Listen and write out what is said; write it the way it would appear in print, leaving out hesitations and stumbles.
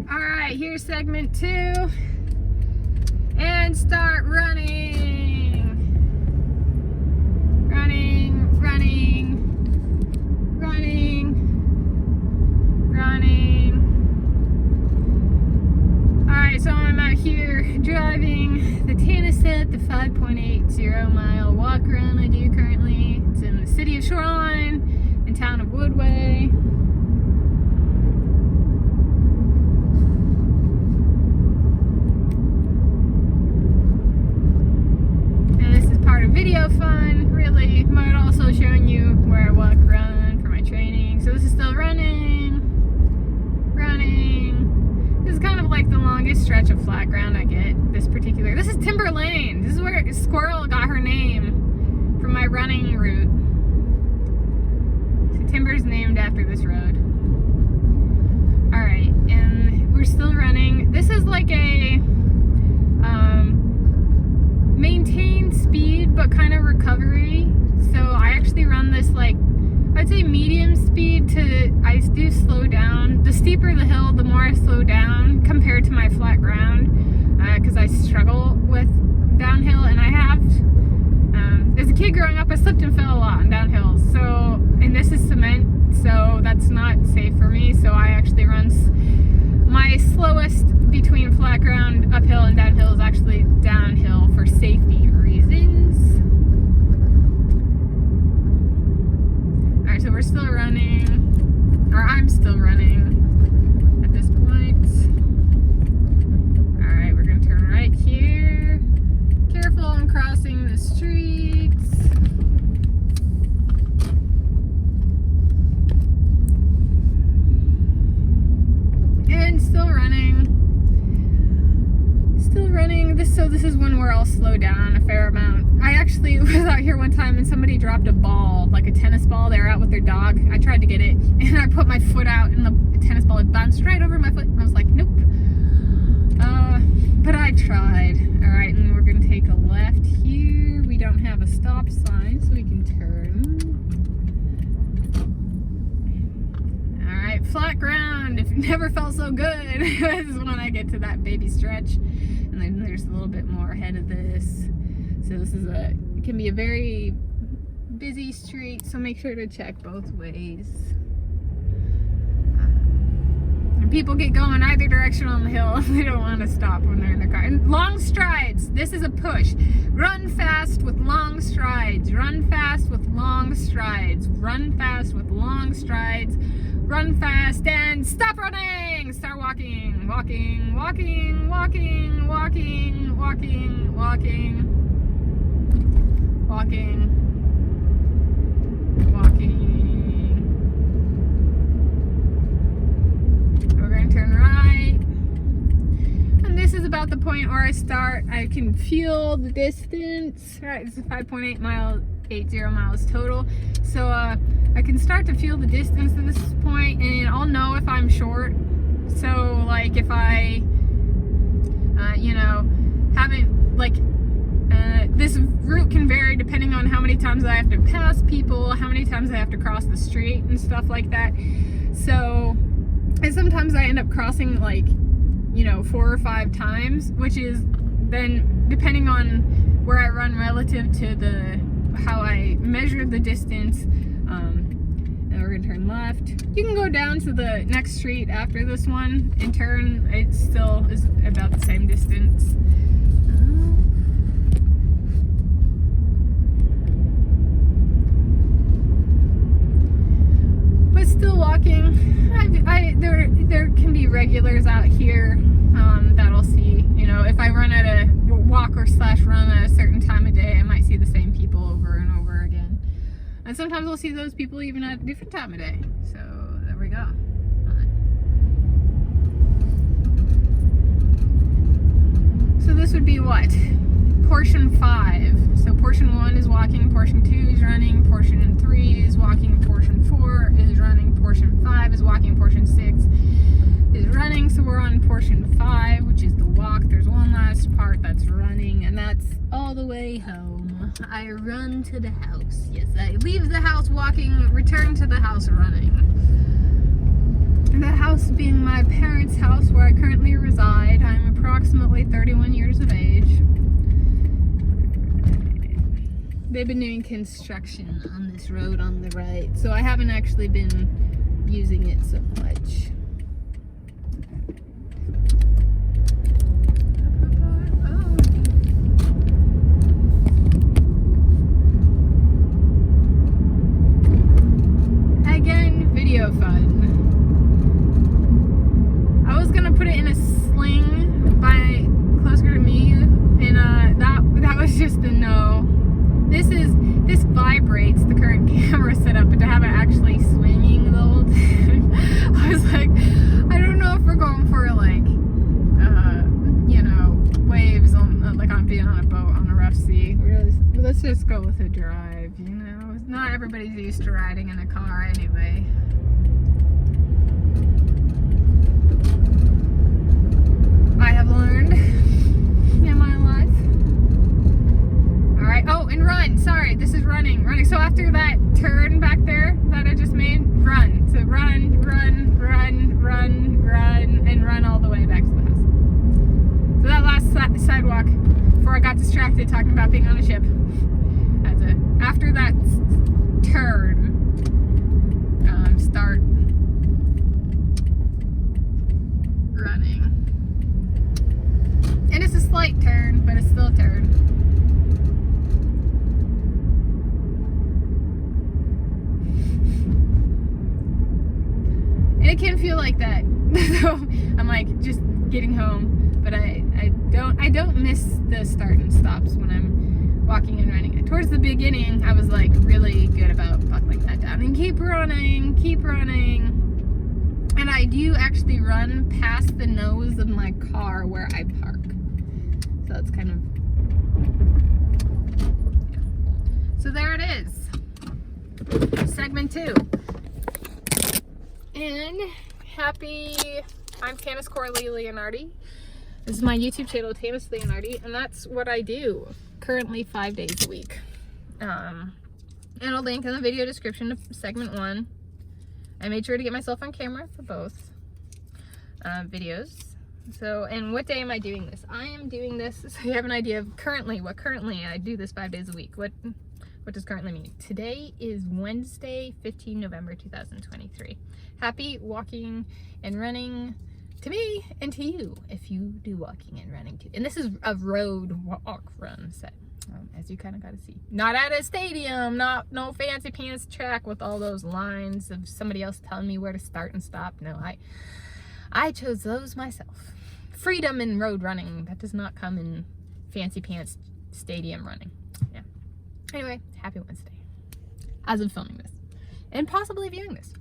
Alright, here's segment 2. And start running. Running, running, running, running. Alright, so I'm out here driving the Tanis Set, the 5.80 mile walk run I do currently. It's in the City of Shoreline, in Town of Woodway. Video fun, really, but also showing you where I walk, run for my training. So this is still running. This is kind of like the longest stretch of flat ground I get. This is Timber Lane. This is where Squirrel got her name from my running route. So Timber's named after this road. Alright, and we're still running. This is like a maintained speed but kind of recovery. So I actually run this like, I'd say medium speed to, I do slow down. The steeper the hill, the more I slow down compared to my flat ground, because I struggle with downhill, and I have, as a kid growing up, I slipped and fell a lot on downhills. So, and this is cement, so that's not safe for me. So I actually run my slowest between flat ground, uphill, and downhill is actually downhill for safety reasons. Alright, so we're still running, or I'm still running at this point. Alright, we're going to turn right here. Careful on crossing the streets. And still running. This is one where I'll slow down a fair amount. I actually was out here one time and somebody dropped a ball, like a tennis ball. They were out with their dog. I tried to get it and I put my foot out and the tennis ball had bounced right over my foot, and I was like, nope. But I tried. Alright, and we're gonna take a left here. We don't have a stop sign, so we can turn. Alright, flat ground. It never felt so good. This is when I get to that baby stretch. And then there's a little bit more ahead of this. So this is it can be a very busy street, so make sure to check both ways. And people get going either direction on the hill. They don't want to stop when they're in their car. And long strides. This is a push. Run fast with long strides. Run fast with long strides. Run fast with long strides. Run fast and stop running. Start walking. Walking, walking, walking, walking, walking, walking, walking, walking. We're going to turn right. And this is about the point where I start. I can feel the distance. All right, this is 5.80 miles total. So I can start to feel the distance at this point, and I'll know if I'm short. So like if I you know, haven't, like, this route can vary depending on how many times I have to pass people, how many times I have to cross the street and stuff like that. So, and sometimes I end up crossing, like, you know, 4 or 5 times, which is then depending on where I run relative to how I measure the distance. And we're gonna turn left. You can go down to the next street after this one and turn. It still is about the same distance. But still walking. There can be regulars out here that I'll see. You know, if I run at a walk or / run at a certain time of day, I might see the same people over and over again. And sometimes I'll see those people even at a different time of day. So there we go. So this would be what? Portion 5. So portion 1 is walking, portion 2 is running, portion 3 is walking, portion 4 is running, portion 5 is walking, portion 6 is running. So we're on portion 5, which is the walk. There's one last part that's running, and that's all the way home. I run to the house. Yes, I leave the house walking, return to the house running. The house being my parents' house where I currently 31 years of age. They've been doing construction on this road on the right, so I haven't actually been using it so much. Again, video fun. I was gonna put it in a sling by closer to me, and that was just a no. This vibrates the current camera setup, but to have it actually swinging the whole time, I was like, I don't know if we're going for like, you know, waves on like on being on a boat on a rough sea. Let's just go with a drive. You know, not everybody's used to riding in a car anyway. I have learned in my life. Alright, oh, and run. Sorry, this is running. So after that turn back there that I just made, run. So run, and run all the way back to the house. So that last sidewalk, before I got distracted talking about being on a ship, that's it. After that turn, start running. And it's a slight turn, but it's still a turn. And it can feel like that. So I'm like just getting home, but I don't miss the start and stops when I'm walking and running. Towards the beginning, I was like really good about buckling that down and keep running. And I do actually run past the nose of my car where I park. So that's kind of, so there it is. Segment 2. And I'm Tanis Coralee Leonhardi. This is my YouTube channel, Tanis Leonhardi, and that's what I do currently 5 days a week. And I'll link in the video description of segment 1. I made sure to get myself on camera for both videos. So, and what day am I doing this? I am doing this, so you have an idea of currently I do this 5 days a week. What does currently mean? Today is Wednesday, 15 November 2023. Happy walking and running to me and to you if you do walking and running too. And this is a road walk run set, as you kind of got to see. Not at a stadium, no fancy pants track with all those lines of somebody else telling me where to start and stop. No, I chose those myself. Freedom in road running, that does not come in fancy pants stadium running. Yeah. Anyway, happy Wednesday as of filming this and possibly viewing this.